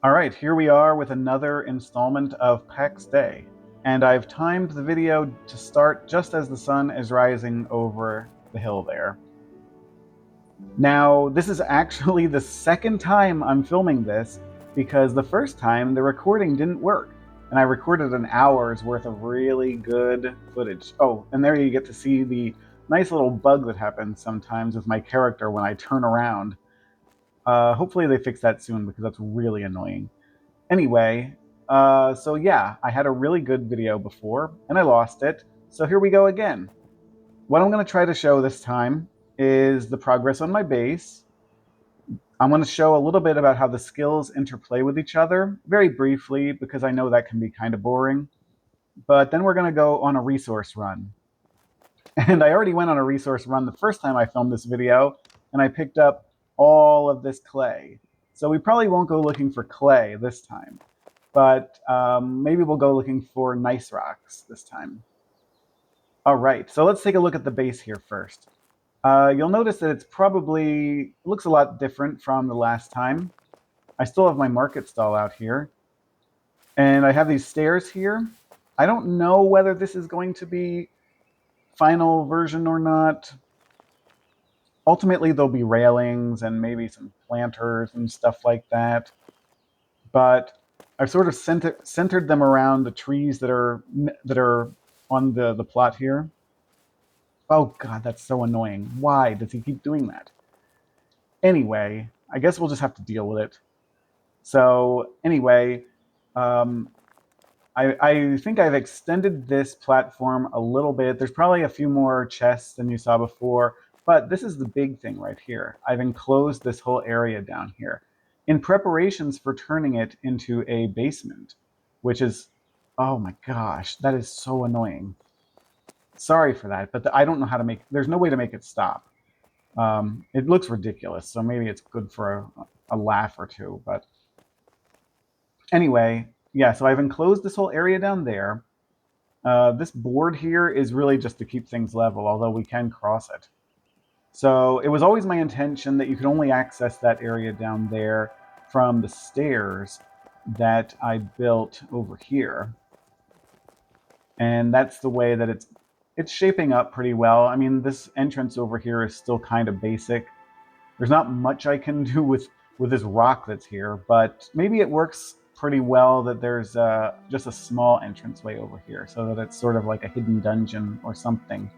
Alright, here we are with another installment of PAX Day, and I've timed the video to start just as the sun is rising over the hill there. Now, this is actually the second time I'm filming this, because the first time the recording didn't work, and I recorded an hour's worth of really good footage. Oh, and there you get to see the nice little bug that happens sometimes with my character when I turn around. Hopefully they fix that soon, because that's really annoying. Anyway, so yeah, I had a really good video before, and I lost it, so here we go again. What I'm going to try to show this time is the progress on my base. I'm going to show a little bit about how the skills interplay with each other, very briefly, because I know that can be kind of boring. But then we're going to go on a resource run. And I already went on a resource run the first time I filmed this video, and I picked up all of this clay. So we probably won't go looking for clay this time, but maybe we'll go looking for nice rocks this time. All right, so let's take a look at the base here first. You'll notice that it looks a lot different from the last time. I still have my market stall out here, and I have these stairs here. I don't know whether this is going to be final version or not. Ultimately, there'll be railings and maybe some planters and stuff like that. But I've sort of centered them around the trees that are on the plot here. Oh god, that's so annoying. Why does he keep doing that? Anyway, I guess we'll just have to deal with it. So anyway, I think I've extended this platform a little bit. There's probably a few more chests than you saw before, but this is the big thing right here. I've enclosed this whole area down here in preparations for turning it into a basement, which is, oh my gosh, that is so annoying. Sorry for that, but I don't know how to there's no way to make it stop. It looks ridiculous, so maybe it's good for a laugh or two, but anyway, yeah, so I've enclosed this whole area down there. This board here is really just to keep things level, although we can cross it. So it was always my intention that you could only access that area down there from the stairs that I built over here. And that's the way that it's shaping up pretty well. I mean, this entrance over here is still kind of basic. There's not much I can do with this rock that's here, but maybe it works pretty well that there's just a small entranceway over here, so that it's sort of like a hidden dungeon or something.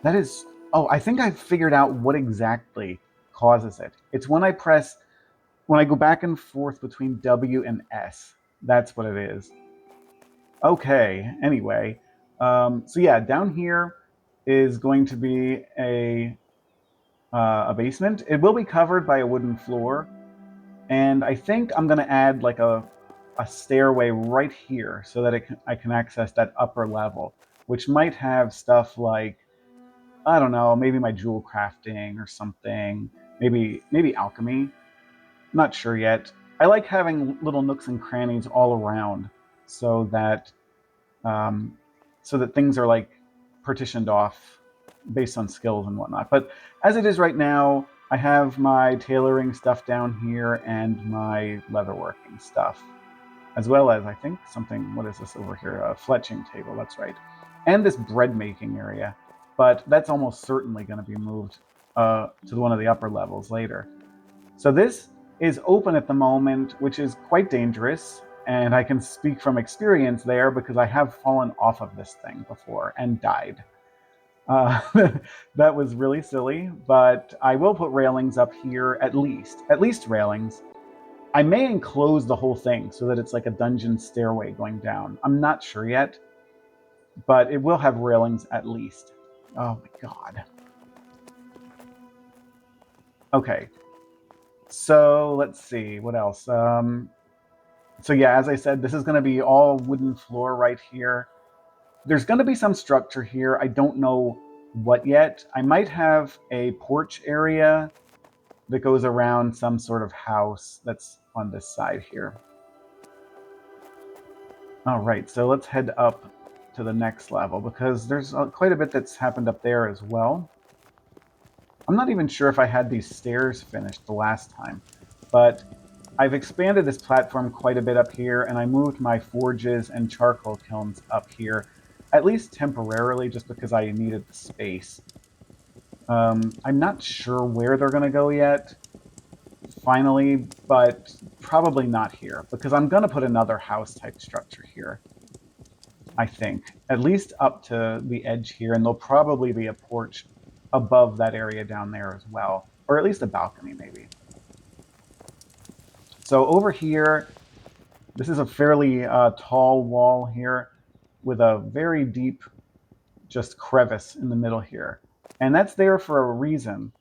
That is... oh, I think I've figured out what exactly causes it. It's when I go back and forth between W and S. That's what it is. Okay, anyway. So yeah, down here is going to be a basement. It will be covered by a wooden floor, and I think I'm going to add like a stairway right here so that I can access that upper level, which might have stuff like, I don't know, maybe my jewel crafting or something, maybe alchemy. Not sure yet. I like having little nooks and crannies all around so that things are like partitioned off based on skills and whatnot. But as it is right now, I have my tailoring stuff down here and my leatherworking stuff, as well as, I think, something, what is this over here? A fletching table, that's right. And this bread making area, but that's almost certainly going to be moved to one of the upper levels later. So this is open at the moment, which is quite dangerous, and I can speak from experience there because I have fallen off of this thing before and died. That was really silly, but I will put railings up here, at least railings. I may enclose the whole thing so that it's like a dungeon stairway going down. I'm not sure yet, but it will have railings at least. Oh my god. Okay, so let's see, what else? So yeah, as I said, this is going to be all wooden floor right here. There's going to be some structure here. I don't know what yet. I might have a porch area that goes around some sort of house that's on this side here. All right, so let's head up to the next level because there's quite a bit that's happened up there as well. I'm not even sure if I had these stairs finished the last time. but I've expanded this platform quite a bit up here, and I moved my forges and charcoal kilns up here, at least temporarily, just because I needed the space. I'm not sure where they're going to go yet, finally, but probably not here, because I'm going to put another house-type structure here, I think, at least up to the edge here, and there'll probably be a porch above that area down there as well, or at least a balcony, maybe. So over here, this is a fairly tall wall here with a very deep just crevice in the middle here. And that's there for a reason.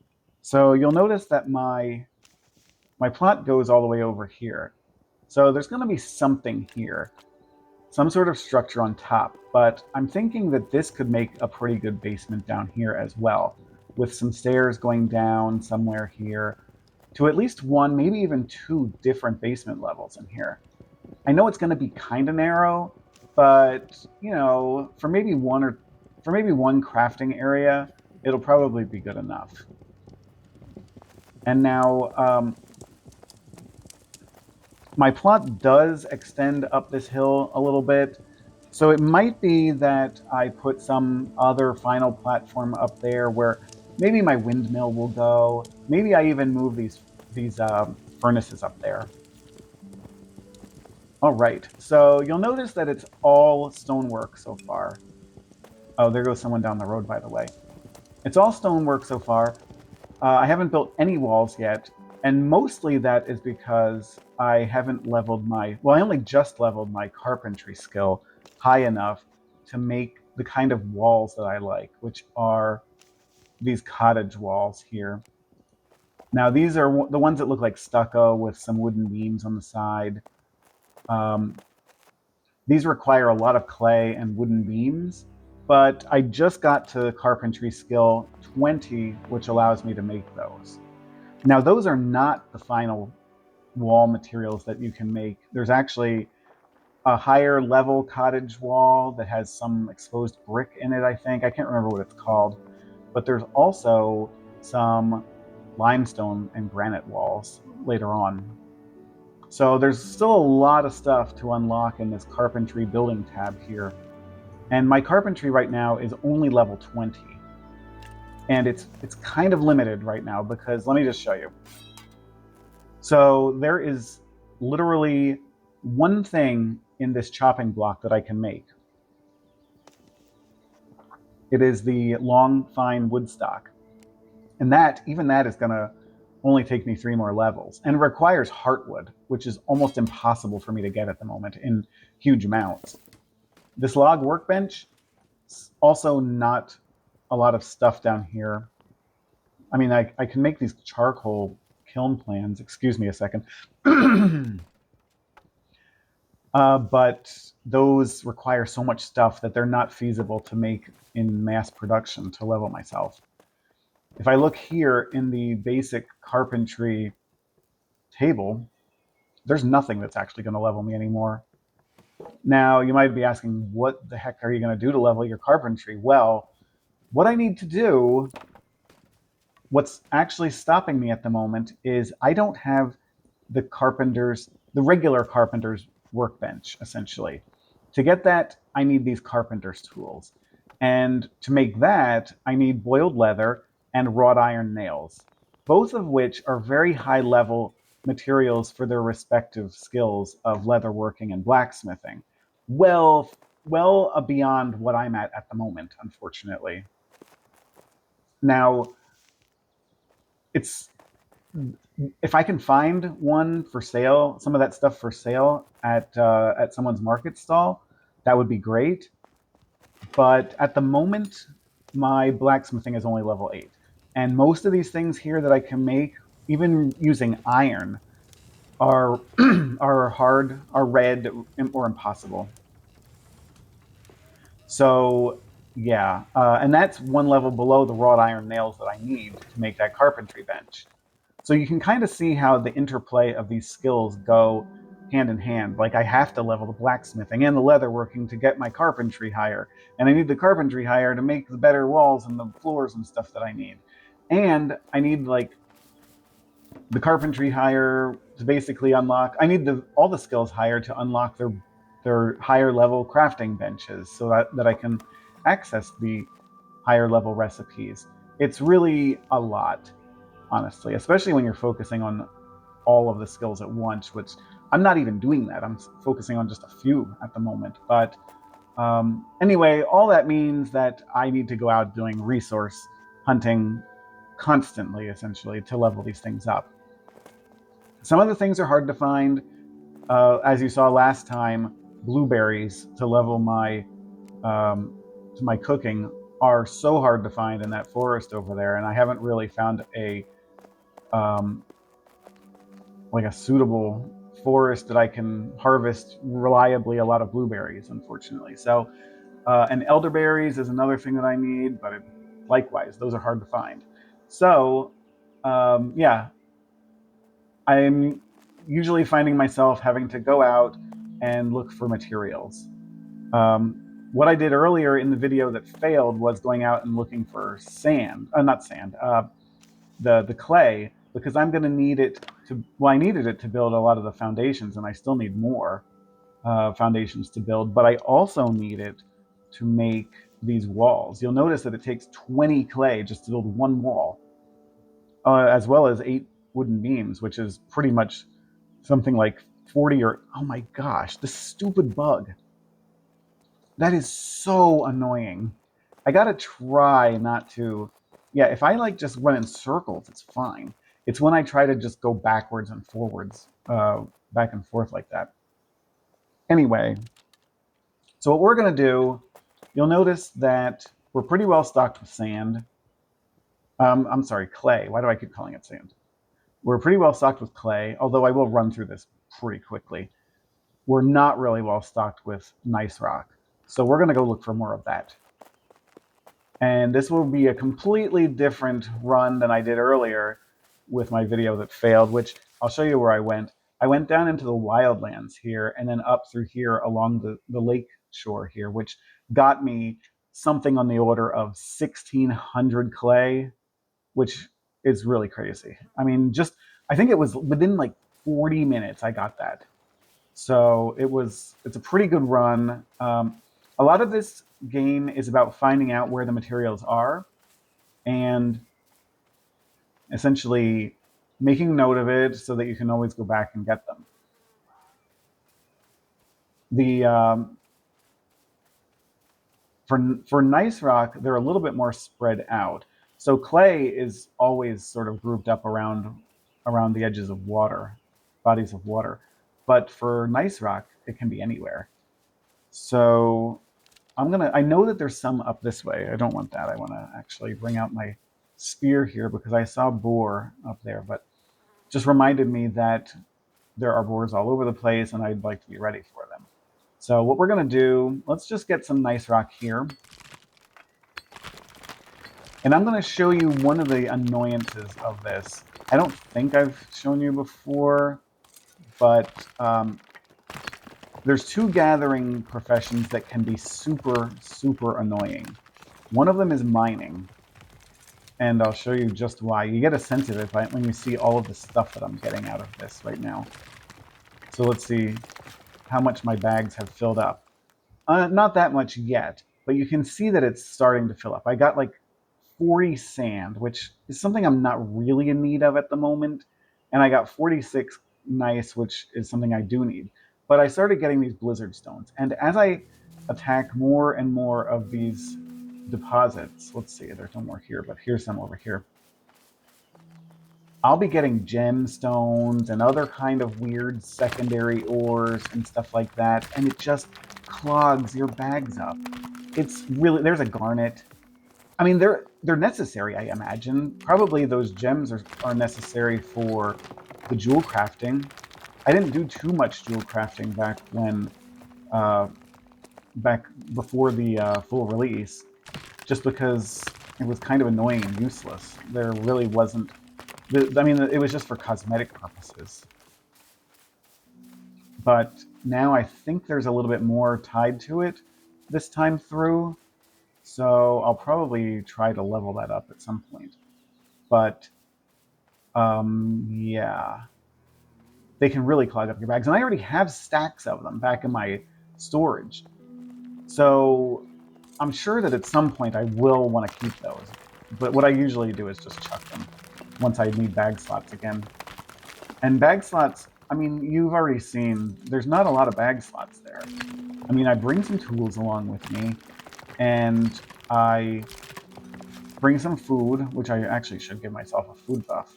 So you'll notice that my plot goes all the way over here. So there's going to be something here, some sort of structure on top. But I'm thinking that this could make a pretty good basement down here as well, with some stairs going down somewhere here to at least one, maybe even two different basement levels in here. I know it's going to be kind of narrow, but you know, for maybe one crafting area, it'll probably be good enough. And now my plot does extend up this hill a little bit, so it might be that I put some other final platform up there where maybe my windmill will go. Maybe I even move these furnaces up there. All right, so you'll notice that it's all stonework so far. Oh, there goes someone down the road, by the way. It's all stonework so far. I haven't built any walls yet, and mostly that is because I haven't leveled I only just leveled my carpentry skill high enough to make the kind of walls that I like, which are these cottage walls here. Now, these are the ones that look like stucco with some wooden beams on the side. These require a lot of clay and wooden beams, but I just got to carpentry skill 20, which allows me to make those. Now, those are not the final wall materials that you can make. There's actually a higher level cottage wall that has some exposed brick in it, I think. I can't remember what it's called. But there's also some limestone and granite walls later on. So there's still a lot of stuff to unlock in this carpentry building tab here. And my carpentry right now is only level 20. And it's kind of limited right now because, let me just show you. So there is literally one thing in this chopping block that I can make. It is the long, fine wood stock. And even that is going to only take me 3 more levels, and requires heartwood, which is almost impossible for me to get at the moment in huge amounts. This log workbench, also not a lot of stuff down here. I mean, I can make these charcoal kiln plans. Excuse me a second. But those require so much stuff that they're not feasible to make in mass production to level myself. If I look here in the basic carpentry table, there's nothing that's actually going to level me anymore. Now, you might be asking, what the heck are you going to do to level your carpentry? Well, what I need to do, what's actually stopping me at the moment, is I don't have the regular carpenter's workbench, essentially. To get that, I need these carpenter's tools. And to make that, I need boiled leather and wrought iron nails, both of which are very high level materials for their respective skills of leatherworking and blacksmithing. Well beyond what I'm at the moment, unfortunately. Now, if I can find one for sale, some of that stuff for sale at someone's market stall, that would be great. But at the moment, my blacksmithing is only level 8. And most of these things here that I can make, even using iron, are are red or impossible. So yeah, and that's one level below the wrought iron nails that I need to make that carpentry bench. So you can kind of see how the interplay of these skills go hand in hand. Like, I have to level the blacksmithing and the leatherworking to get my carpentry higher, and I need the carpentry higher to make the better walls and the floors and stuff that I need. And I need, like, the carpentry higher to basically unlock. I need all the skills higher to unlock their higher level crafting benches, so that I can access the higher level recipes. It's really a lot, honestly, especially when you're focusing on all of the skills at once, which I'm not even doing that. I'm focusing on just a few at the moment. But anyway, all that means that I need to go out doing resource hunting constantly, essentially, to level these things up. Some of the things are hard to find. As you saw last time, blueberries to level um, my cooking are so hard to find in that forest over there, and I haven't really found um, a suitable forest that I can harvest reliably a lot of blueberries, unfortunately. So, and elderberries is another thing that I need, but likewise, those are hard to find. So, yeah, I'm usually finding myself having to go out and look for materials. What I did earlier in the video that failed was going out and looking for sand, not sand, the clay, because I'm going to need it to. Well, I needed it to build a lot of the foundations, and I still need more foundations to build. But I also need it to make these walls. You'll notice that it takes 20 clay just to build one wall, as well as 8 wooden beams, which is pretty much something like 40 or oh my gosh, this stupid bug. That is so annoying. I gotta try not to. Yeah, if I like just run in circles, it's fine. It's when I try to just go backwards and forwards, back and forth like that. Anyway, so what we're gonna do, you'll notice that we're pretty well stocked with sand. I'm sorry, clay. Why do I keep calling it sand? We're pretty well stocked with clay, although I will run through this pretty quickly. We're not really well stocked with nice rock. So we're gonna go look for more of that. And this will be a completely different run than I did earlier with my video that failed, which I'll show you where I went. I went down into the wildlands here and then up through here along the lake shore here, which got me something on the order of 1,600 clay, which is really crazy. I mean, I think it was within like 40 minutes I got that. So it's a pretty good run. A lot of this game is about finding out where the materials are and essentially making note of it so that you can always go back and get them. The for nice rock, they're a little bit more spread out. So clay is always sort of grouped up around the edges of water, bodies of water. But for nice rock, it can be anywhere. So I know that there's some up this way. I don't want that. I want to actually bring out my spear here because I saw boar up there, but just reminded me that there are boars all over the place and I'd like to be ready for them. So what we're going to do, let's just get some nice rock here. And I'm going to show you one of the annoyances of this. I don't think I've shown you before, but there's 2 gathering professions that can be super, super annoying. One of them is mining, and I'll show you just why. You get a sense of it when you see all of the stuff that I'm getting out of this right now. So let's see how much my bags have filled up. Not that much yet, but you can see that it's starting to fill up. I got like 40 sand, which is something I'm not really in need of at the moment. And I got 46 nice, which is something I do need. But I started getting these blizzard stones. And as I attack more and more of these deposits, let's see, there's no more here, but here's some over here. I'll be getting gemstones and other kind of weird secondary ores and stuff like that. And it just clogs your bags up. It's really, there's a garnet. I mean, they're necessary, I imagine. Probably those gems are necessary for the jewel crafting. I didn't do too much jewel crafting uh, back before the full release, just because it was kind of annoying and useless. There really wasn't. I mean, it was just for cosmetic purposes. But now I think there's a little bit more tied to it this time through. So I'll probably try to level that up at some point. But Yeah, they can really clog up your bags. And I already have stacks of them back in my storage. So I'm sure that at some point I will want to keep those. But what I usually do is just chuck them once I need bag slots again. And bag slots, I mean, you've already seen, there's not a lot of bag slots there. I mean, I bring some tools along with me, and I bring some food, which I actually should give myself a food buff.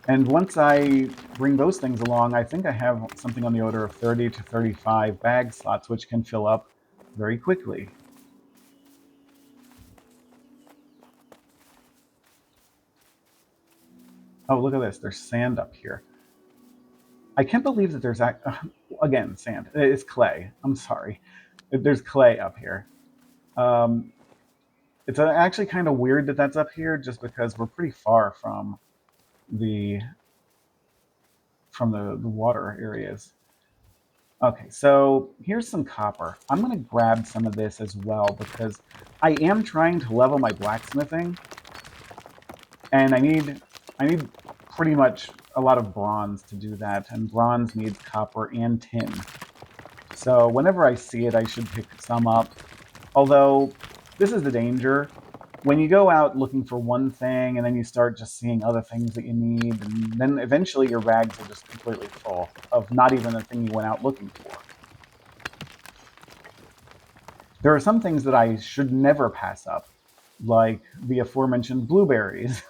And once I bring those things along, I think I have something on the order of 30 to 35 bag slots, which can fill up very quickly. Oh, look at this. There's sand up here. I can't believe that there's, again, sand. It's clay. I'm sorry. There's clay up here. Um, it's actually kind of weird that that's up here just because we're pretty far the the water areas. Okay, so here's some copper. I'm going to grab some of this as well because I am trying to level my blacksmithing, and I need pretty much a lot of bronze to do that, and bronze needs copper and tin. So whenever I see it, I should pick some up. Although this is the danger. When you go out looking for one thing and then you start just seeing other things that you need, and then eventually your bags are just completely full of not even the thing you went out looking for. There are some things that I should never pass up, like the aforementioned blueberries.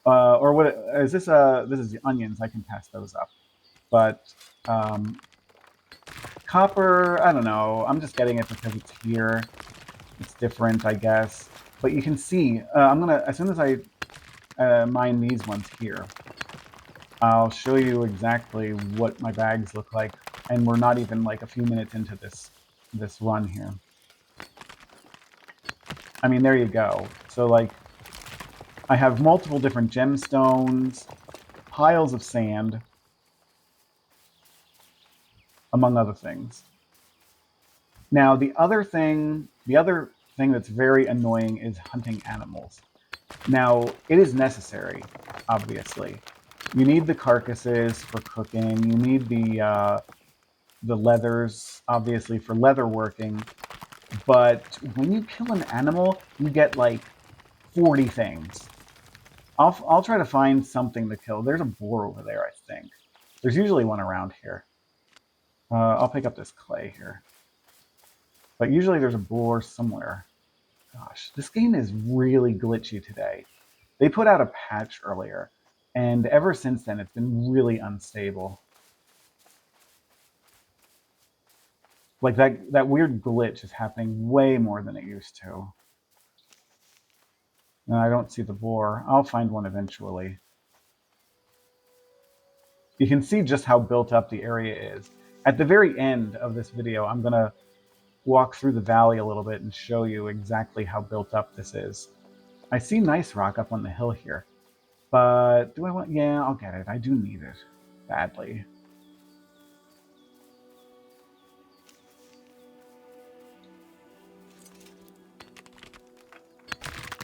Or what is this? This is the onions. I can pass those up. But um, copper, I don't know. I'm just getting it because it's here. It's different, I guess. But you can see, I'm gonna, as soon as I mine these ones here, I'll show you exactly what my bags look like. And we're not even like a few minutes into this run here. I mean, there you go. So like, I have multiple different gemstones, piles of sand, among other things. Now, the other thing that's very annoying is hunting animals. Now, it is necessary, obviously. You need the carcasses for cooking. You need the leathers, obviously, for leather working. But when you kill an animal, you get like 40 things. I'll try to find something to kill. There's a boar over there, I think. There's usually one around here. I'll pick up this clay here. But usually there's a boar somewhere. Gosh, this game is really glitchy today. They put out a patch earlier, and ever since then it's been really unstable. Like that weird glitch is happening way more than it used to. And I don't see the boar. I'll find one eventually. You can see just how built up the area is. At the very end of this video, I'm going to walk through the valley a little bit and show you exactly how built up this is. I see nice rock up on the hill here, but do I want? Yeah, I'll get it. I do need it badly.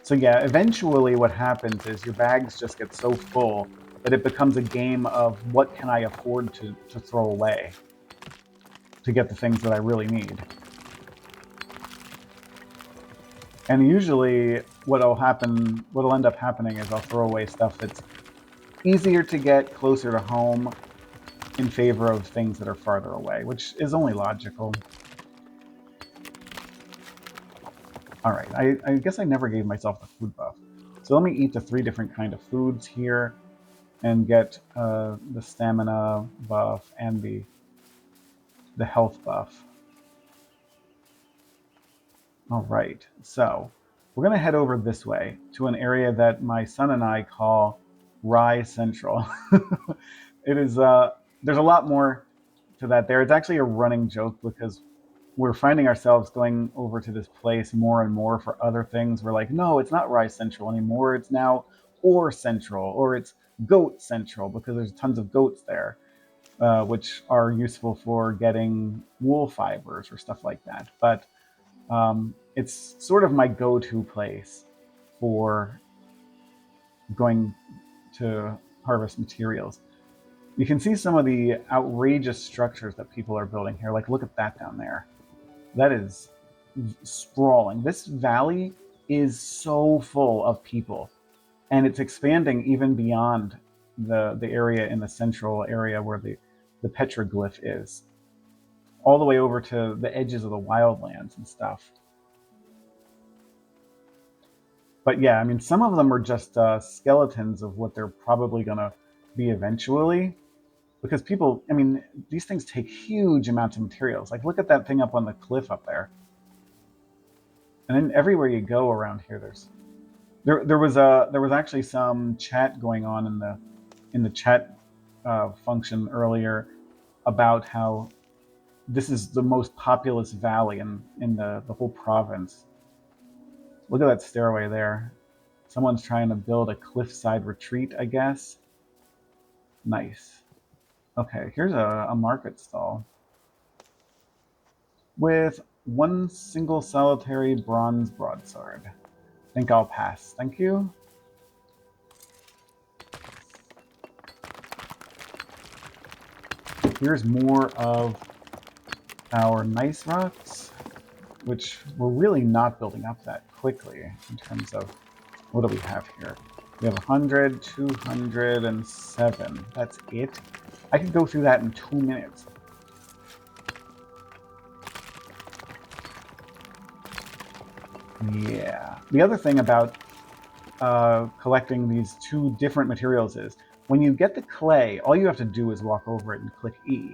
So yeah, eventually what happens is your bags just get so full that it becomes a game of what can I afford to throw away to get the things that I really need. And usually what'll end up happening is I'll throw away stuff that's easier to get closer to home in favor of things that are farther away, which is only logical. All right, I guess I never gave myself the food buff. So let me eat the 3 different kind of foods here and get the stamina buff and the health buff. All right, so we're going to head over this way to an area that my son and I call Rye Central. It is, there's a lot more to that there. It's actually a running joke because we're finding ourselves going over to this place more and more for other things. We're like, no, it's not Rye Central anymore. It's now Ore Central, or it's Goat Central because there's tons of goats there, which are useful for getting wool fibers or stuff like that. But it's sort of my go-to place for going to harvest materials. You can see some of the outrageous structures that people are building here. Like, look at that down there. That is sprawling. This valley is so full of people, and it's expanding even beyond the area in the central area where the petroglyph is, all the way over to the edges of the wildlands and stuff. But yeah, I mean, some of them are just skeletons of what they're probably going to be eventually. Because people, I mean, these things take huge amounts of materials. Like, look at that thing up on the cliff up there. And then everywhere you go around here, there was actually some chat going on in the chat function earlier about how this is the most populous valley in the whole province. Look at that stairway there. Someone's trying to build a cliffside retreat, I guess. Nice. Okay, here's a market stall with one single solitary bronze broadsword. Think I'll pass. Thank you. Here's more of our nice rocks, which we're really not building up that quickly in terms of what do we have here? We have 100, 207. That's it. I could go through that in 2 minutes. Yeah. The other thing about collecting these two different materials is when you get the clay, all you have to do is walk over it and click E,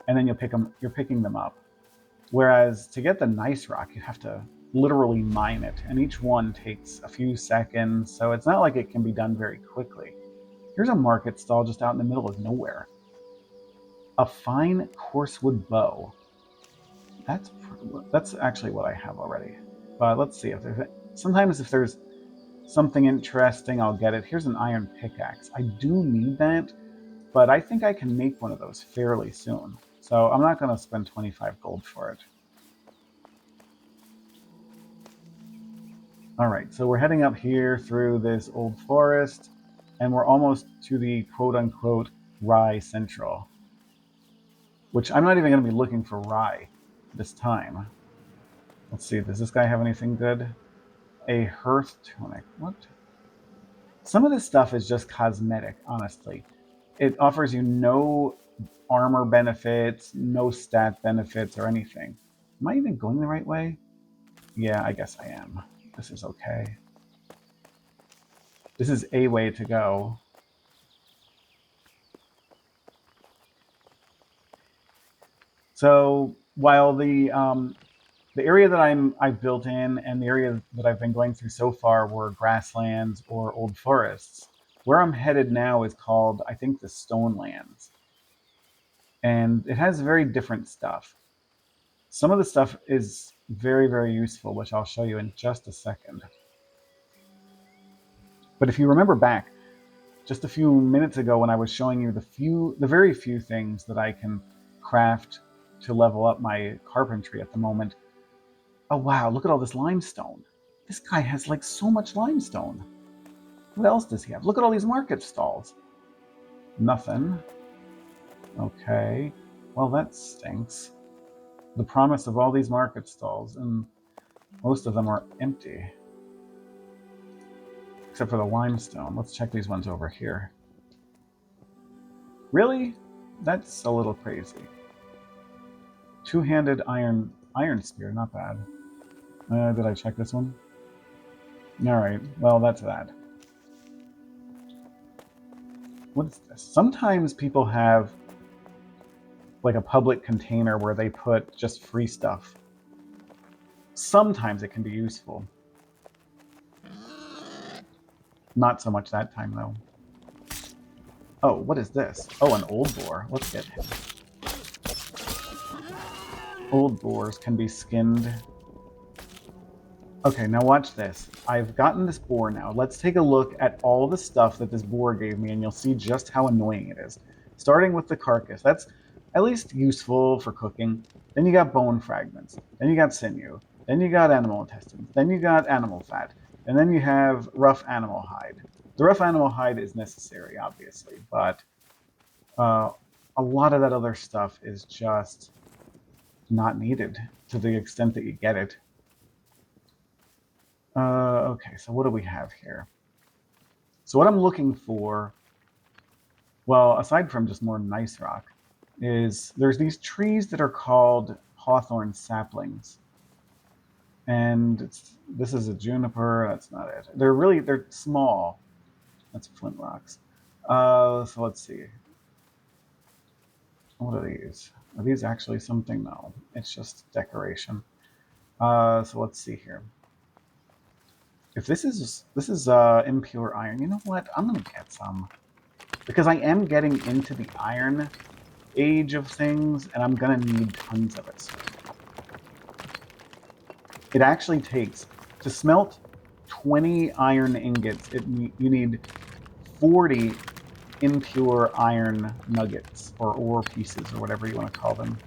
and then you're picking them up. Whereas to get the nice rock, you have to literally mine it, and each one takes a few seconds, so it's not like it can be done very quickly. Here's a market stall just out in the middle of nowhere. A fine coarsewood bow. That's actually what I have already. But let's see if there's sometimes if there's something interesting, I'll get it. Here's an iron pickaxe. I do need that, but I think I can make one of those fairly soon. So I'm not going to spend 25 gold for it. All right, so we're heading up here through this old forest, and we're almost to the quote-unquote Rye Central, which I'm not even going to be looking for rye this time. Let's see, does this guy have anything good? A hearth tunic. What? Some of this stuff is just cosmetic, honestly. It offers you no armor benefits, no stat benefits, or anything. Am I even going the right way? Yeah, I guess I am. This is okay. This is a way to go. So while the area that I've built in and the area that I've been going through so far were grasslands or old forests, where I'm headed now is called, I think, the Stonelands. And it has very different stuff. Some of the stuff is very, very useful, which I'll show you in just a second. But if you remember back, just a few minutes ago when I was showing you the very few things that I can craft to level up my carpentry at the moment. Oh wow, look at all this limestone. This guy has like so much limestone. What else does he have? Look at all these market stalls. Nothing. Okay. Well, that stinks. The promise of all these market stalls, and most of them are empty. Except for the limestone. Let's check these ones over here. Really? That's a little crazy. Two-handed iron spear, not bad. Did I check this one? Alright, well, that's that. What is this? Sometimes people have like a public container where they put just free stuff. Sometimes it can be useful. Not so much that time, though. Oh, what is this? Oh, an old boar. Let's get him. Old boars can be skinned. Okay, now watch this. I've gotten this boar now. Let's take a look at all the stuff that this boar gave me, and you'll see just how annoying it is. Starting with the carcass. That's at least useful for cooking. Then you got bone fragments. Then you got sinew. Then you got animal intestines. Then you got animal fat. And then you have rough animal hide. The rough animal hide is necessary, obviously, but uh, a lot of that other stuff is just not needed to the extent that you get it. Okay, so what do we have here? So what I'm looking for, well, aside from just more nice rock, is there's these trees that are called hawthorn saplings. And this is a juniper, that's not it. They're small. That's flint rocks. So let's see. What are these? Are these actually something? No, it's just decoration. So let's see here. If this is impure iron, you know what? I'm gonna get some because I am getting into the iron age of things, and I'm gonna need tons of it. It actually takes to smelt 20 iron ingots. You need 40 impure iron nuggets or ore pieces or whatever you want to call them.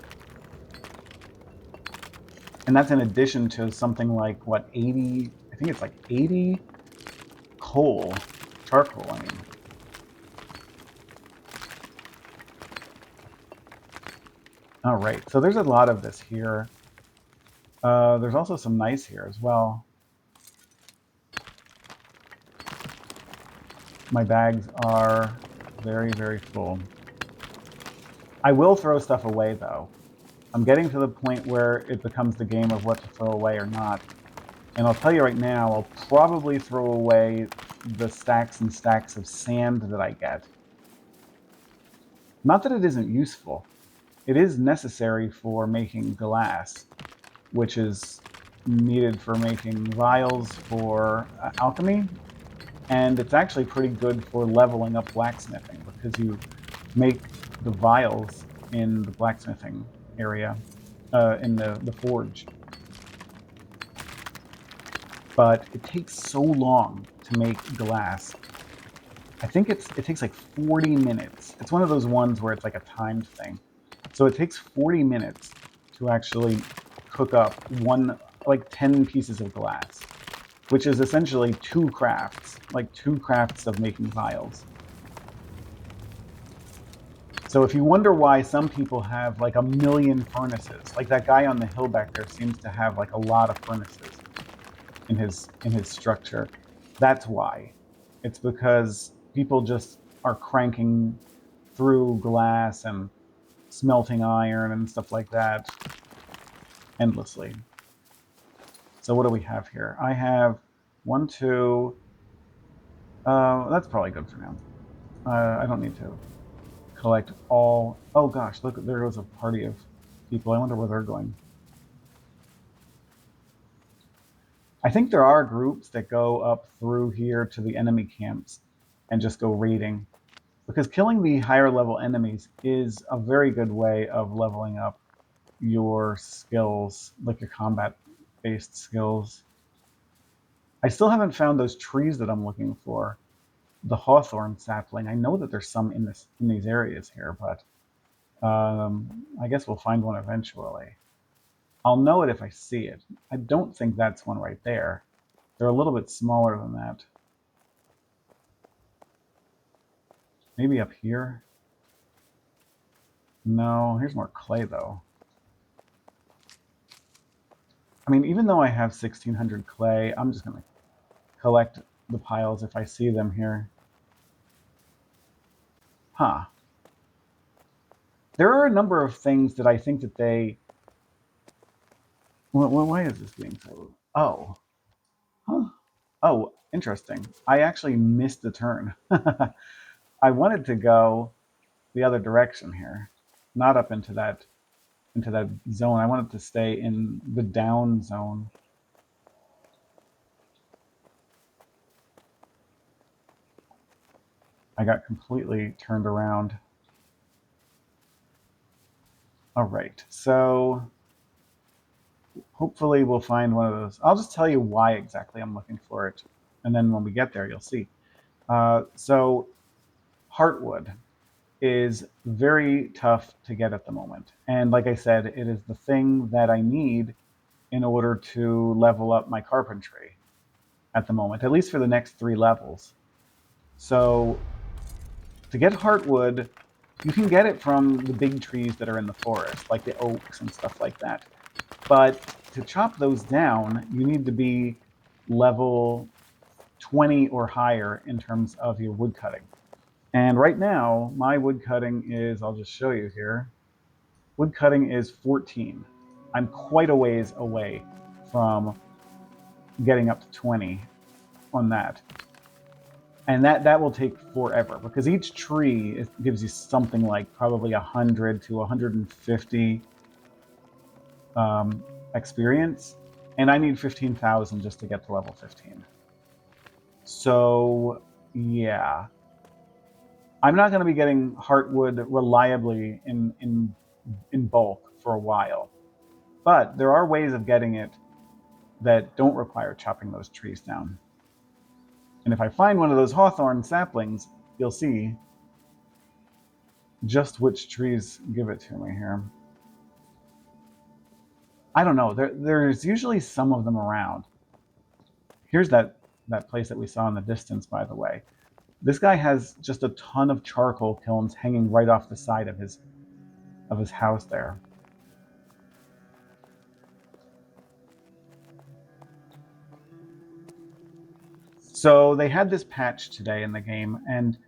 And that's in addition to something like, what, 80, I think it's like 80 charcoal, I mean. All right, so there's a lot of this here. There's also some nice here as well. My bags are very, very full. I will throw stuff away, though. I'm getting to the point where it becomes the game of what to throw away or not. And I'll tell you right now, I'll probably throw away the stacks and stacks of sand that I get. Not that it isn't useful. It is necessary for making glass, which is needed for making vials for alchemy. And it's actually pretty good for leveling up blacksmithing because you make the vials in the blacksmithing area, in the forge. But it takes so long to make glass. I think it takes like 40 minutes. It's one of those ones where it's like a timed thing. So it takes 40 minutes to actually cook up like 10 pieces of glass, which is essentially 2 crafts, like 2 crafts of making vials. So if you wonder why some people have like a million furnaces, like that guy on the hill back there seems to have like a lot of furnaces in his structure, that's why. It's because people just are cranking through glass and smelting iron and stuff like that endlessly. So what do we have here? I have 1, 2. That's probably good for now. I don't need to collect all. Oh gosh, look, there goes a party of people. I wonder where they're going. I think there are groups that go up through here to the enemy camps and just go raiding, because killing the higher level enemies is a very good way of leveling up your skills, like your combat based skills. I still haven't found those trees that I'm looking for. The hawthorn sapling. I know that there's some in these areas here, but I guess we'll find one eventually. I'll know it if I see it. I don't think that's one right there. They're a little bit smaller than that. Maybe up here? No, here's more clay though. I mean, even though I have 1600 clay, I'm just going to collect the piles if I see them here. Huh. There are a number of things that I think that they... Well, why is this being so... Oh. Huh. Oh, interesting. I actually missed the turn. I wanted to go the other direction here, not up into that zone. I wanted to stay in the down zone. I got completely turned around. All right, so hopefully we'll find one of those. I'll just tell you why exactly I'm looking for it, and then when we get there, you'll see. So heartwood is very tough to get at the moment. And like I said, it is the thing that I need in order to level up my carpentry at the moment, at least for the next 3 levels. So to get heartwood, you can get it from the big trees that are in the forest, like the oaks and stuff like that. But to chop those down, you need to be level 20 or higher in terms of your wood cutting. And right now, my wood cutting is, I'll just show you here, wood cutting is 14. I'm quite a ways away from getting up to 20 on that. And that will take forever because each tree gives you something like probably 100 to 150 experience, and I need 15,000 just to get to level 15. So yeah, I'm not going to be getting heartwood reliably in bulk for a while, but there are ways of getting it that don't require chopping those trees down. And if I find one of those hawthorn saplings, you'll see just which trees give it to me here. I don't know. There's usually some of them around. Here's that place that we saw in the distance, by the way. This guy has just a ton of charcoal kilns hanging right off the side of his house there. So they had this patch today in the game, and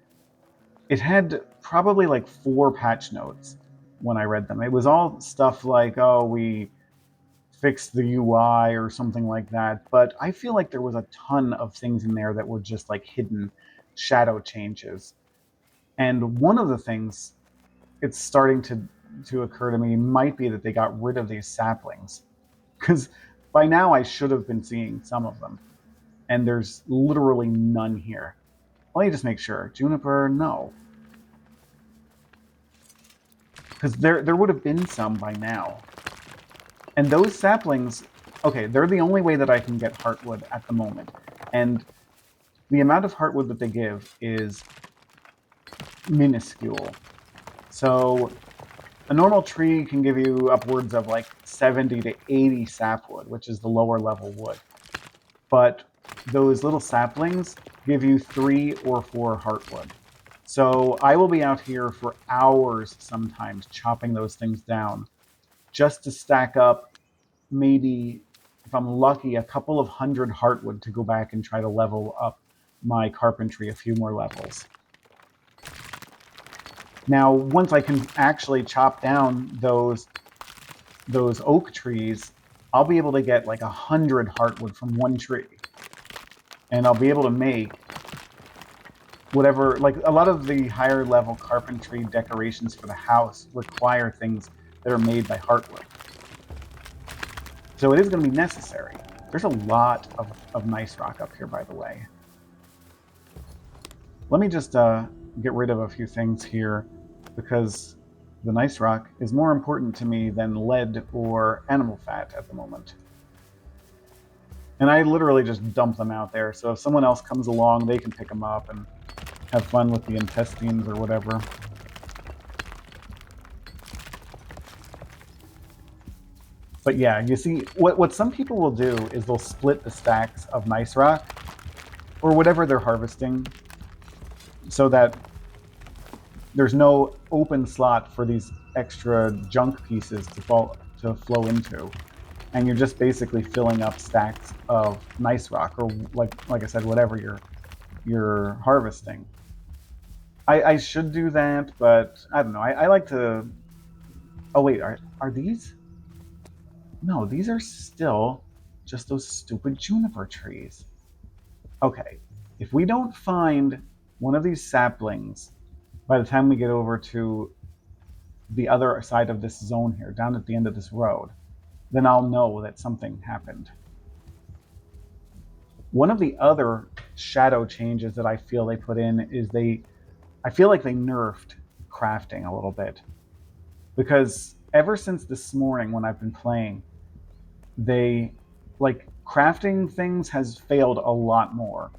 it had probably like 4 patch notes when I read them. It was all stuff like, oh, we fixed the UI or something like that. But I feel like there was a ton of things in there that were just like hidden shadow changes. And one of the things it's starting to occur to me might be that they got rid of these saplings, because by now I should have been seeing some of them, and there's literally none here. Let me just make sure. Juniper, no, because there would have been some by now. And those saplings, okay, they're the only way that I can get heartwood at the moment, and the amount of heartwood that they give is minuscule. So a normal tree can give you upwards of like 70 to 80 sapwood, which is the lower level wood. But those little saplings give you 3 or 4 heartwood. So I will be out here for hours sometimes chopping those things down just to stack up maybe, if I'm lucky, a couple of hundred heartwood to go back and try to level up my carpentry a few more levels. Now, once I can actually chop down those oak trees, I'll be able to get like 100 heartwood from one tree. And I'll be able to make whatever, like a lot of the higher level carpentry decorations for the house require things that are made by heartwood. So it is going to be necessary. There's a lot of nice rock up here, by the way. Let me just get rid of a few things here, because the nice rock is more important to me than lead or animal fat at the moment. And I literally just dump them out there, so if someone else comes along, they can pick them up and have fun with the intestines or whatever. But yeah, you see, what some people will do is they'll split the stacks of nice rock or whatever they're harvesting so that there's no open slot for these extra junk pieces to flow into, and you're just basically filling up stacks of nice rock, or like I said, whatever you're harvesting. I should do that, but I don't know. I like to. Oh wait, are these? No, these are still just those stupid juniper trees. Okay, if we don't find one of these saplings by the time we get over to the other side of this zone here, down at the end of this road, then I'll know that something happened. One of the other shadow changes that I feel they put in is I feel like they nerfed crafting a little bit. Because ever since this morning when I've been playing, like crafting things has failed a lot more.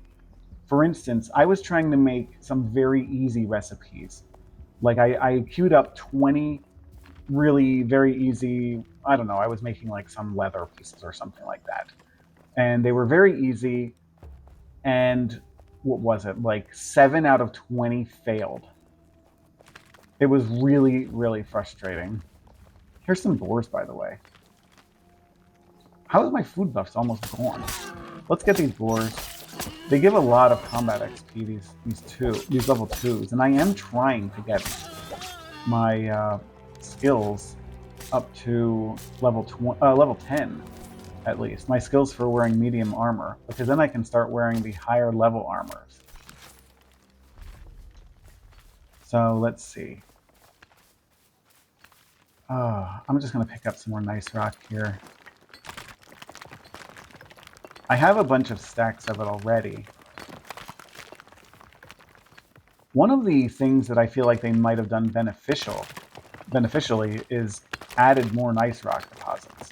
For instance, I was trying to make some very easy recipes. Like I queued up 20 really very easy, I don't know, I was making like some leather pieces or something like that. And they were very easy, and what was it, like 7 out of 20 failed. It was really, really frustrating. Here's some boars, by the way. How is my food buffs almost gone? Let's get these boars. They give a lot of combat XP, these level 2s, and I am trying to get my skills up to level 10 at least. My skills for wearing medium armor, because then I can start wearing the higher level armors. So let's see. I'm just going to pick up some more nice rock here. I have a bunch of stacks of it already. One of the things that I feel like they might have done beneficially is added more nice rock deposits,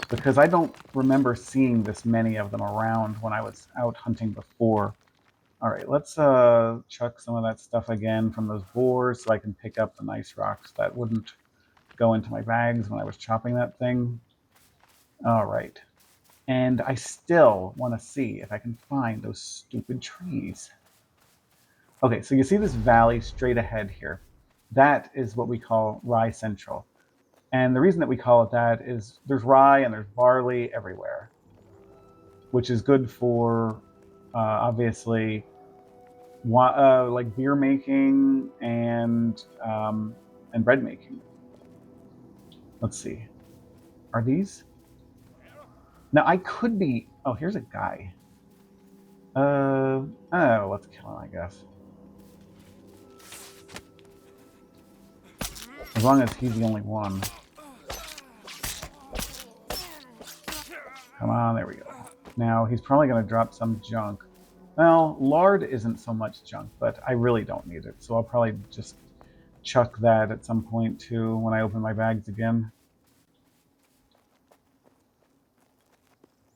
because I don't remember seeing this many of them around when I was out hunting before. All right, let's chuck some of that stuff again from those boars so I can pick up the nice rocks that wouldn't go into my bags when I was chopping that thing. All right. And I still want to see if I can find those stupid trees. Okay, so you see this valley straight ahead here. That is what we call rye central. And the reason that we call it that is there's rye and there's barley everywhere, which is good for obviously like beer making and bread making. Let's see. Are these? Now I could be. Oh, here's a guy. Oh, let's kill him, I guess. As long as he's the only one. Come on, there we go. Now he's probably going to drop some junk. Well, lard isn't so much junk, but I really don't need it, so I'll probably just chuck that at some point too when I open my bags again.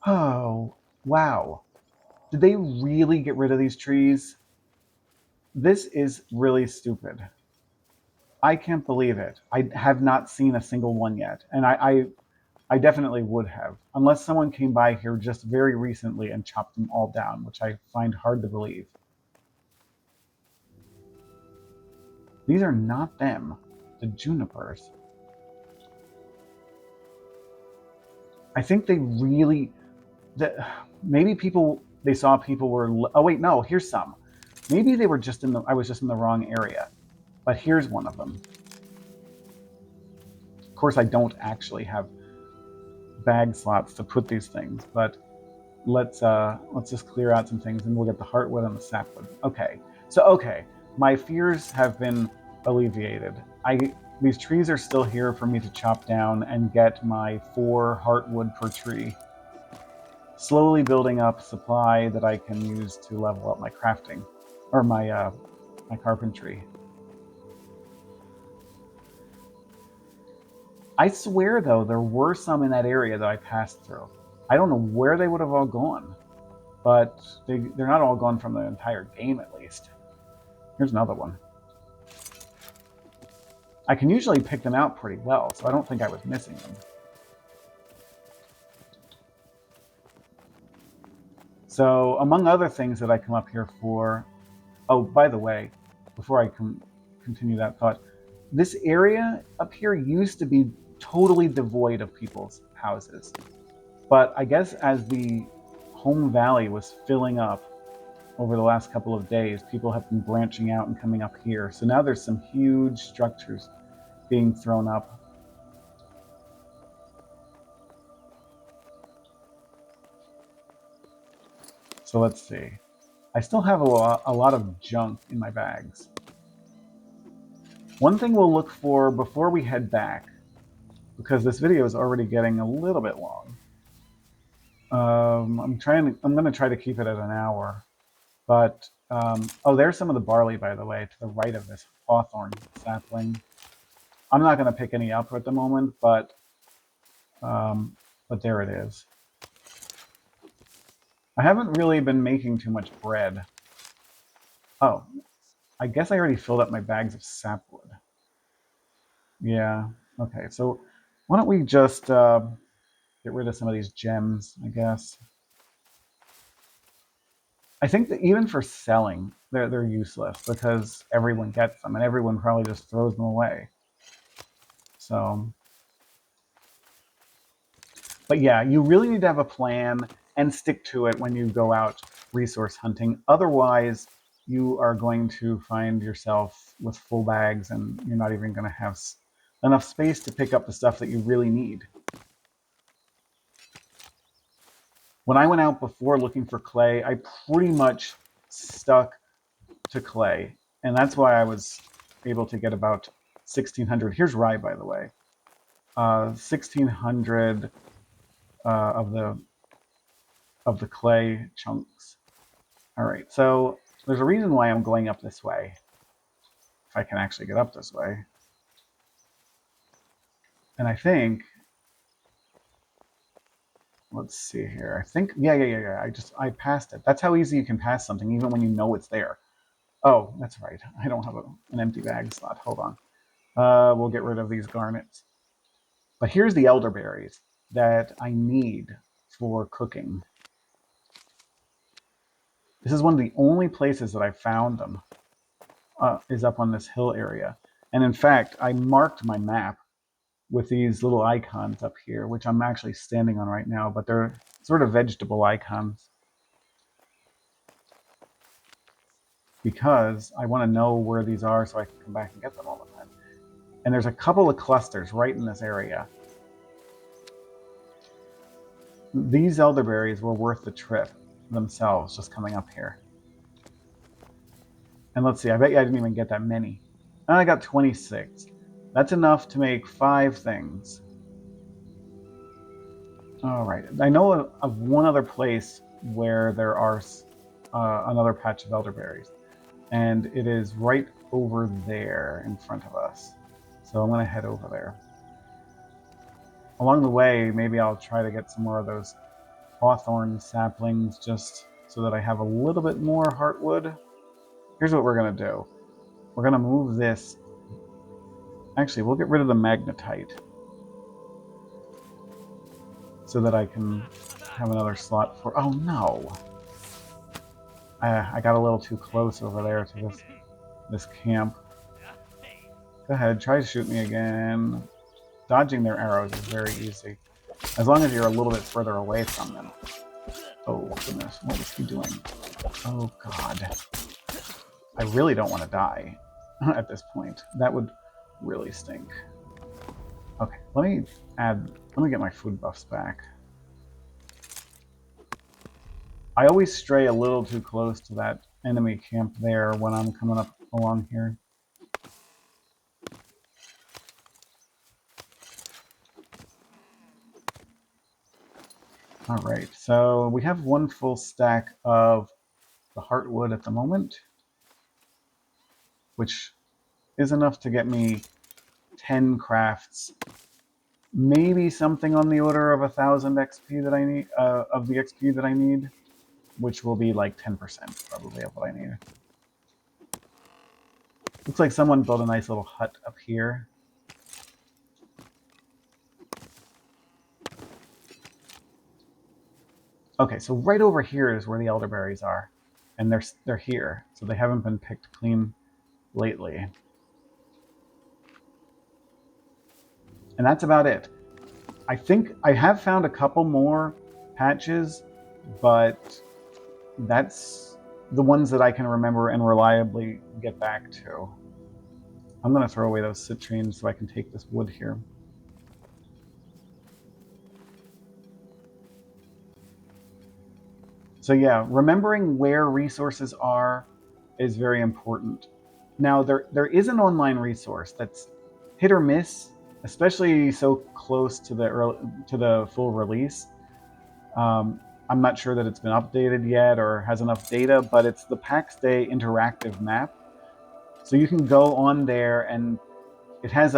Oh, wow. Did they really get rid of these trees? This is really stupid. I can't believe it. I have not seen a single one yet, and I definitely would have, unless someone came by here just very recently and chopped them all down, which I find hard to believe. These are not them, the junipers. I think they really, maybe they saw people were, oh wait, no, here's some. Maybe they were I was just in the wrong area, but here's one of them. Of course, I don't actually have bag slots to put these things, but let's just clear out some things and we'll get the heartwood and the sapwood. Okay, my fears have been alleviated. These trees are still here for me to chop down and get my 4 heartwood per tree, slowly building up supply that I can use to level up my crafting or my carpentry. I swear, though, there were some in that area that I passed through. I don't know where they would have all gone, but they're not all gone from the entire game, at least. Here's another one. I can usually pick them out pretty well, so I don't think I was missing them. So, among other things that I come up here for... Oh, by the way, before I continue that thought, this area up here used to be totally devoid of people's houses. But I guess as the home valley was filling up over the last couple of days, people have been branching out and coming up here. So now there's some huge structures being thrown up. So let's see. I still have a lot of junk in my bags. One thing we'll look for before we head back, because this video is already getting a little bit long. I'm going to try to keep it at an hour. But, oh, there's some of the barley, by the way, to the right of this hawthorn sapling. I'm not going to pick any up at the moment, but there it is. I haven't really been making too much bread. Oh, I guess I already filled up my bags of sapwood. Yeah, okay, so why don't we just get rid of some of these gems, I guess. I think that even for selling, they're useless because everyone gets them and everyone probably just throws them away. So, but yeah, you really need to have a plan and stick to it when you go out resource hunting. Otherwise, you are going to find yourself with full bags and you're not even going to have enough space to pick up the stuff that you really need. When I went out before looking for clay, I pretty much stuck to clay. And that's why I was able to get about 1,600. Here's rye, by the way. 1,600 of the clay chunks. All right, so there's a reason why I'm going up this way. If I can actually get up this way. And I think, let's see here. I think, yeah. I passed it. That's how easy you can pass something, even when you know it's there. Oh, that's right. I don't have an empty bag slot. Hold on. We'll get rid of these garnets. But here's the elderberries that I need for cooking. This is one of the only places that I found them, is up on this hill area. And in fact, I marked my map with these little icons up here, which I'm actually standing on right now, but they're sort of vegetable icons because I want to know where these are so I can come back and get them all the time. And there's a couple of clusters right in this area. These elderberries were worth the trip themselves, just coming up here. And let's see, I bet you I didn't even get that many. And I got 26. That's enough to make 5 things. All right, I know of one other place where there are another patch of elderberries, and it is right over there in front of us. So I'm going to head over there. Along the way, maybe I'll try to get some more of those hawthorn saplings just so that I have a little bit more heartwood. Here's what we're going to do. We're going to move this. Actually, we'll get rid of the magnetite so that I can have another slot for... Oh, no. I got a little too close over there to this camp. Go ahead, try to shoot me again. Dodging their arrows is very easy, as long as you're a little bit further away from them. Oh, goodness, what was he doing? Oh, God. I really don't want to die at this point. That would really stink. Okay, let me get my food buffs back. I always stray a little too close to that enemy camp there when I'm coming up along here. All right, so we have 1 full stack of the heartwood at the moment, which is enough to get me 10 crafts, maybe something on the order of 1,000 XP that I need, of the XP that I need, which will be like 10% probably of what I need. Looks like someone built a nice little hut up here. Okay, so right over here is where the elderberries are, and they're here, so they haven't been picked clean lately. And that's about it. I think I have found a couple more patches, but that's the ones that I can remember and reliably get back to. I'm going to throw away those citrines so I can take this wood here. So yeah, remembering where resources are is very important. Now, there is an online resource that's hit or miss, especially so close to the full release. I'm not sure that it's been updated yet or has enough data, but it's the PAX Day interactive map. So you can go on there, and it has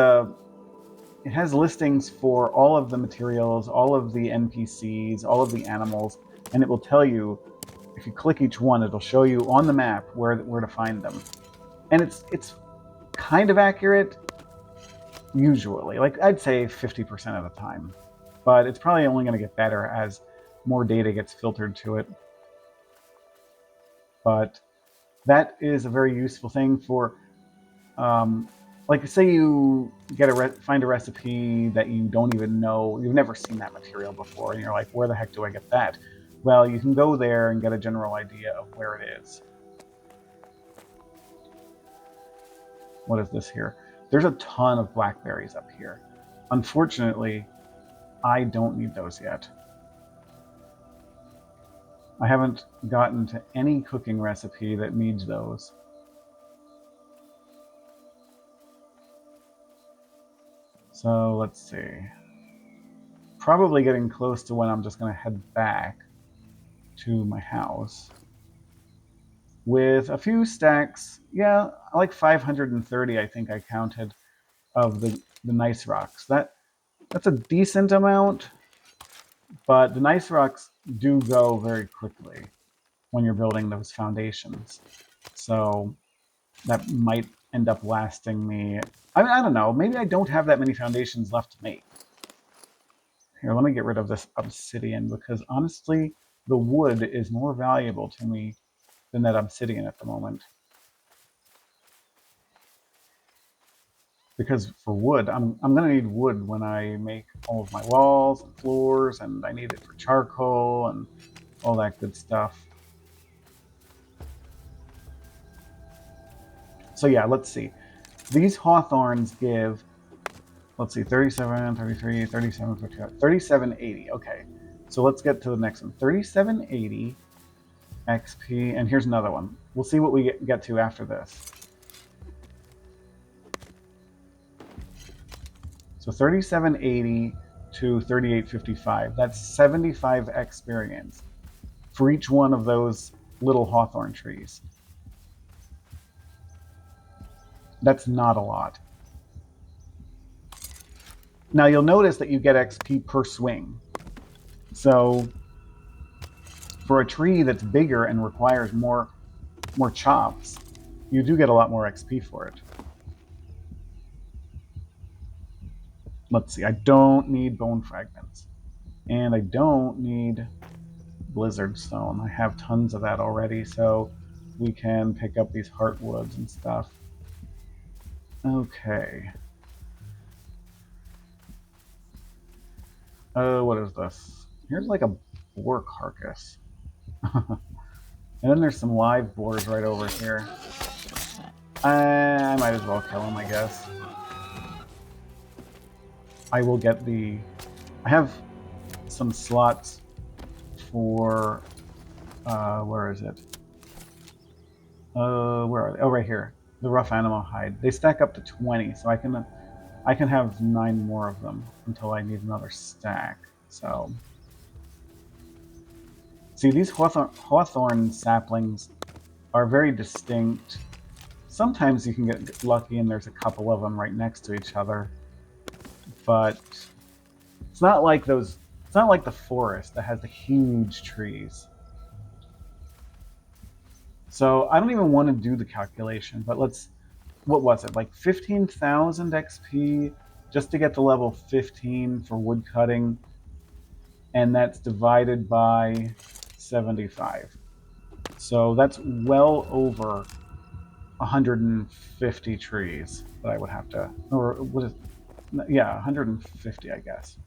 listings for all of the materials, all of the NPCs, all of the animals, and it will tell you, if you click each one, it'll show you on the map where to find them. And it's kind of accurate, usually. Like, I'd say 50% of the time. But it's probably only going to get better as more data gets filtered to it. but that is a very useful thing for, like, say you get find a recipe that you don't even know, you've never seen that material before, and you're like, where the heck do I get that? Well, you can go there and get a general idea of where it is. What is this here? There's a ton of blackberries up here. Unfortunately, I don't need those yet. I haven't gotten to any cooking recipe that needs those. So let's see. Probably getting close to when I'm just going to head back to my house with a few stacks. Yeah, like 530, I think I counted, of the nice rocks. That's a decent amount, but the nice rocks do go very quickly when you're building those foundations. So that might end up lasting me. I mean, I don't know. Maybe I don't have that many foundations left to make. Here, let me get rid of this obsidian, because honestly, the wood is more valuable to me than that obsidian at the moment. Because for wood, I'm going to need wood when I make all of my walls and floors, and I need it for charcoal and all that good stuff. So yeah, let's see. These hawthorns give, let's see, 37, 33, 37, 3780. Okay, so let's get to the next one. 3780 XP, and here's another one. We'll see what we get to after this. So 3780 to 3855. That's 75 experience for each one of those little hawthorn trees. That's not a lot. Now you'll notice that you get XP per swing. So for a tree that's bigger and requires more chops, you do get a lot more XP for it. Let's see, I don't need bone fragments. And I don't need blizzard stone. I have tons of that already, so we can pick up these heartwoods and stuff. Okay. What is this? Here's like a boar carcass. And then there's some live boars right over here. I might as well kill them, I guess. I will get I have some slots for... where is it? Where are they? Oh, right here. The rough animal hide. They stack up to 20, so I can have 9 more of them until I need another stack. So, see, these hawthorn saplings are very distinct. Sometimes you can get lucky and there's a couple of them right next to each other, but it's not like those. It's not like the forest that has the huge trees. So I don't even want to do the calculation, but let's. What was it, like 15,000 XP just to get to level 15 for wood cutting, and that's divided by 75. So that's well over 150 trees that I would have to, or what is, yeah, 150, I guess,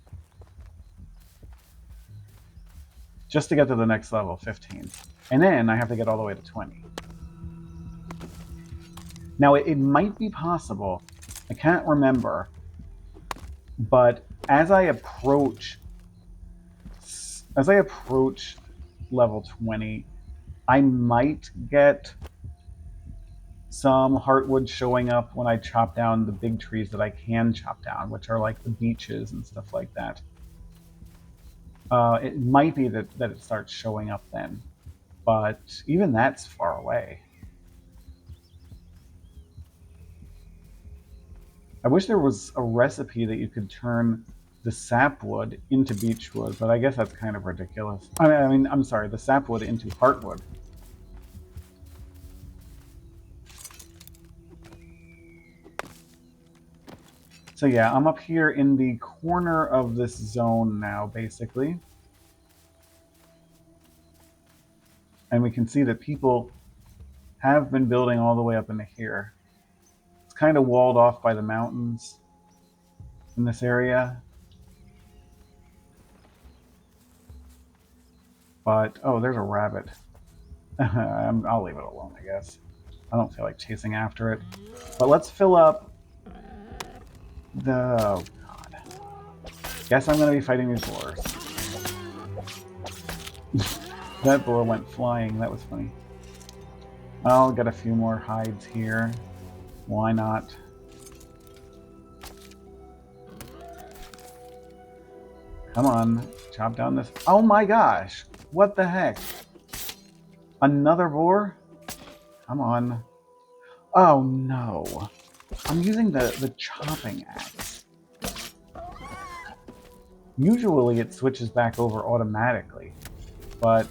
just to get to the next level, 15. And then I have to get all the way to 20. Now, it might be possible, I can't remember, but as I approach level 20, I might get some heartwood showing up when I chop down the big trees that I can chop down, which are like the beeches and stuff like that. It might be that it starts showing up then, but even that's far away. I wish there was a recipe that you could turn the sapwood into beechwood, but I guess that's kind of ridiculous. I mean, I'm sorry, the sapwood into heartwood. So yeah, I'm up here in the corner of this zone now, basically. And we can see that people have been building all the way up into here. It's kind of walled off by the mountains in this area. But, oh, there's a rabbit. I'll leave it alone, I guess. I don't feel like chasing after it. But let's fill up the... Oh, God. Guess I'm going to be fighting these boars. That boar went flying. That was funny. I'll get a few more hides here. Why not? Come on. Chop down this... Oh my gosh! What the heck? Another boar? Come on. Oh no. I'm using the chopping axe. Usually it switches back over automatically, but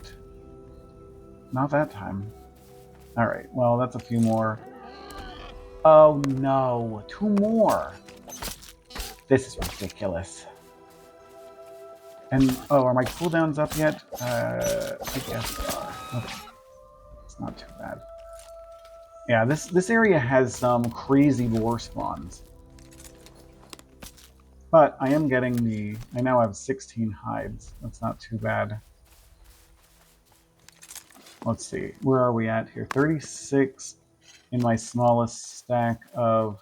not that time. Alright, well that's a few more. Oh no, 2 more. This is ridiculous. And, oh, are my cooldowns up yet? I guess they are. Okay. It's not too bad. Yeah, this area has some crazy boar spawns. But I am getting the... I now have 16 hides. That's not too bad. Let's see. Where are we at here? 36 in my smallest stack of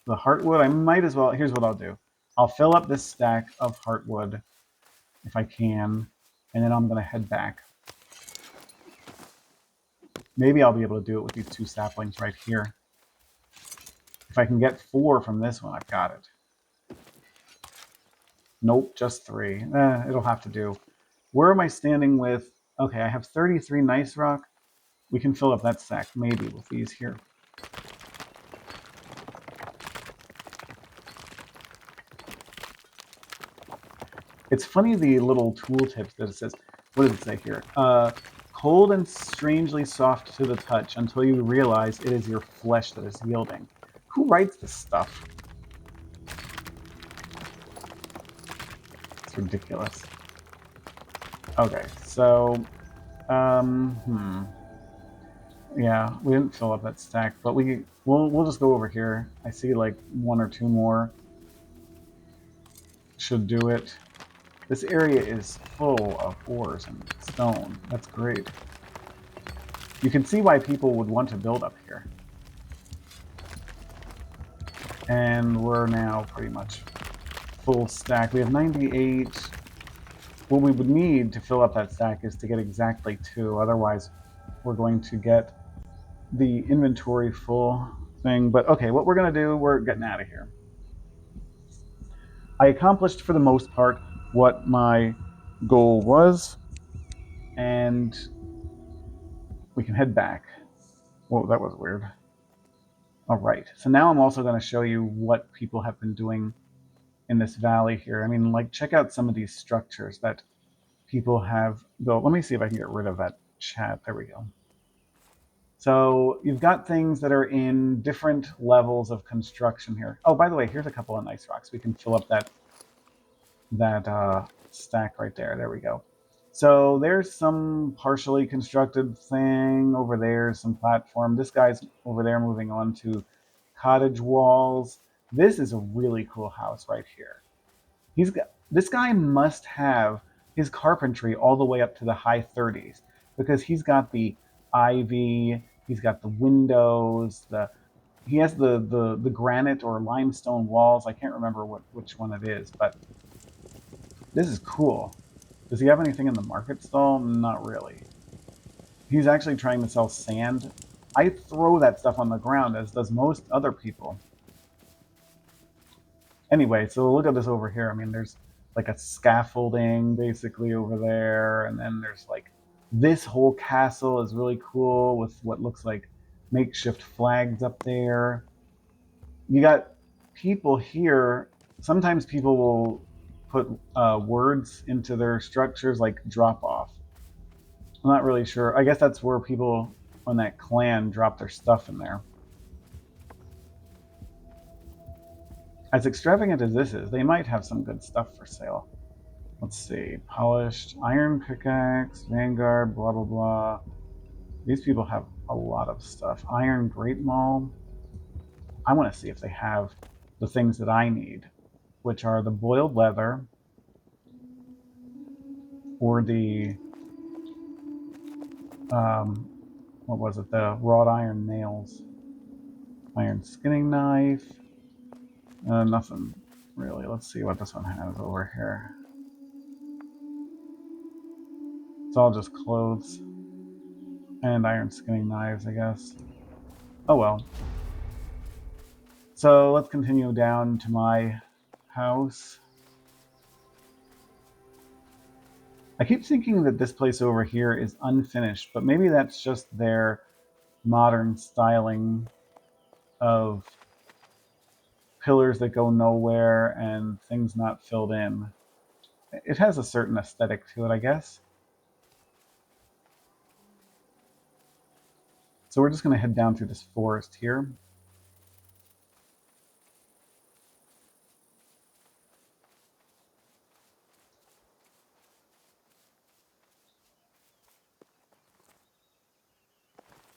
the heartwood. I might as well... Here's what I'll do. I'll fill up this stack of heartwood if I can, and then I'm going to head back. Maybe I'll be able to do it with these 2 saplings right here. If I can get 4 from this one, I've got it. Nope, just 3. It'll have to do. Where am I standing with... Okay, I have 33 nice rock. We can fill up that stack, maybe, with these here. It's funny, the little tooltips that it says. What does it say here? Cold and strangely soft to the touch until you realize it is your flesh that is yielding. Who writes this stuff? It's ridiculous. Okay, so... Yeah, we didn't fill up that stack, but we'll just go over here. I see like 1 or 2 more. Should do it. This area is full of ores and stone. That's great. You can see why people would want to build up here. And we're now pretty much full stack. We have 98. What we would need to fill up that stack is to get exactly 2. Otherwise, we're going to get the inventory full thing. But okay, what we're going to do, we're getting out of here. I accomplished, for the most part, what my goal was, and we can head back. Whoa, that was weird. All right, so now I'm also going to show you what people have been doing in this valley here. I mean, like, check out some of these structures that people have built. Let me see if I can get rid of that chat. There we go. So you've got things that are in different levels of construction here. Oh, by the way, here's a couple of nice rocks. We can fill up that stack right there. There we go. So there's some partially constructed thing over there, some platform. This guy's over there moving on to cottage walls. This is a really cool house right here. This guy must have his carpentry all the way up to the high 30s because he's got the ivy, he's got the windows, he has the granite or limestone walls. I can't remember which one it is, but this is cool. Does he have anything in the market stall? Not really. He's actually trying to sell sand. I throw that stuff on the ground, as does most other people. Anyway, so look at this over here. I mean, there's like a scaffolding basically over there, and then there's like this whole castle is really cool with what looks like makeshift flags up there. You got people here. Sometimes people will put words into their structures, like drop off. I'm not really sure. I guess that's where people on that clan drop their stuff in there. As extravagant as this is, they might have some good stuff for sale. Let's see. Polished iron pickaxe, vanguard, blah, blah, blah. These people have a lot of stuff. Iron Great Mall. I want to see if they have the things that I need, which are the boiled leather or the um, what was it? The wrought iron nails, iron skinning knife. Nothing really. Let's see what this one has over here. It's all just clothes and iron skinning knives, I guess. Oh well. So let's continue down to my house. I keep thinking that this place over here is unfinished, but maybe that's just their modern styling of pillars that go nowhere and things not filled in. It has a certain aesthetic to it, I guess. So we're just going to head down through this forest here.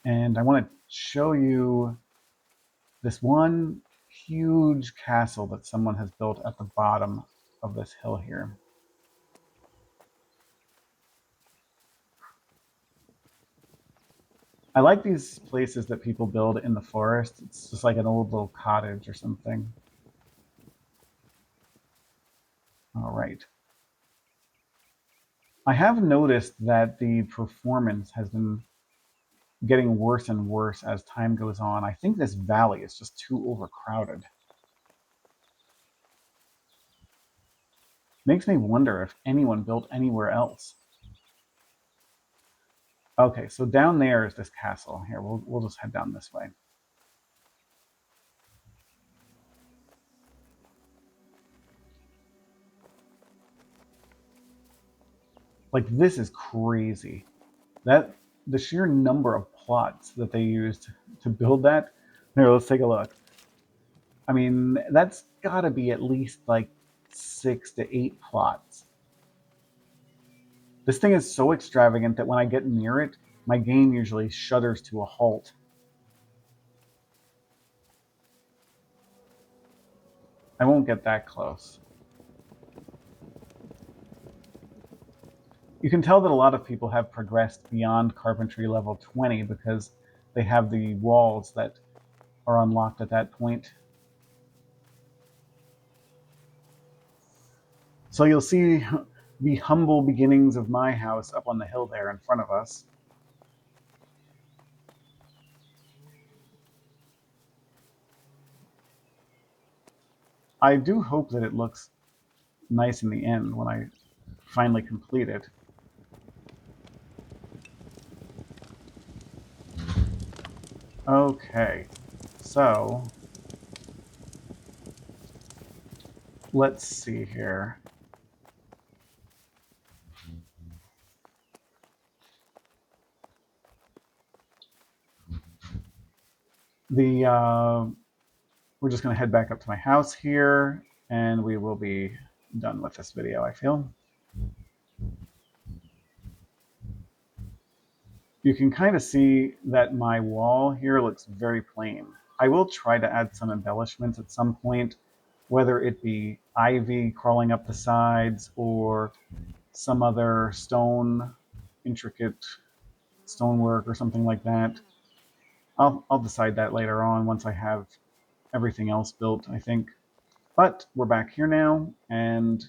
And I want to show you this one huge castle that someone has built at the bottom of this hill here. I like these places that people build in the forest. It's just like an old little cottage or something. All right. I have noticed that the performance has been getting worse and worse as time goes on. I think this valley is just too overcrowded. Makes me wonder if anyone built anywhere else. Okay, so down there is this castle. Here, we'll just head down this way. Like, this is crazy. That the sheer number of plots that they used to build that. Here, let's take a look. I mean, that's got to be at least like 6 to 8 plots. This thing is so extravagant that when I get near it, my game usually shudders to a halt. I won't get that close. You can tell that a lot of people have progressed beyond carpentry level 20 because they have the walls that are unlocked at that point. So you'll see the humble beginnings of my house up on the hill there in front of us. I do hope that it looks nice in the end when I finally complete it. Okay, so let's see here. The We're just going to head back up to my house here, and we will be done with this video, I feel. You can kind of see that my wall here looks very plain. I will try to add some embellishments at some point, whether it be ivy crawling up the sides or some other intricate stonework or something like that. I'll decide that later on once I have everything else built, I think. But we're back here now, and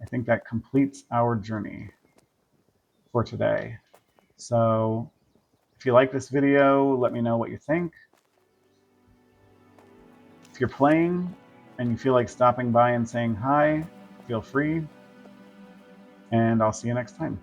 I think that completes our journey for today. So if you like this video, let me know what you think. If you're playing and you feel like stopping by and saying hi, feel free, and I'll see you next time.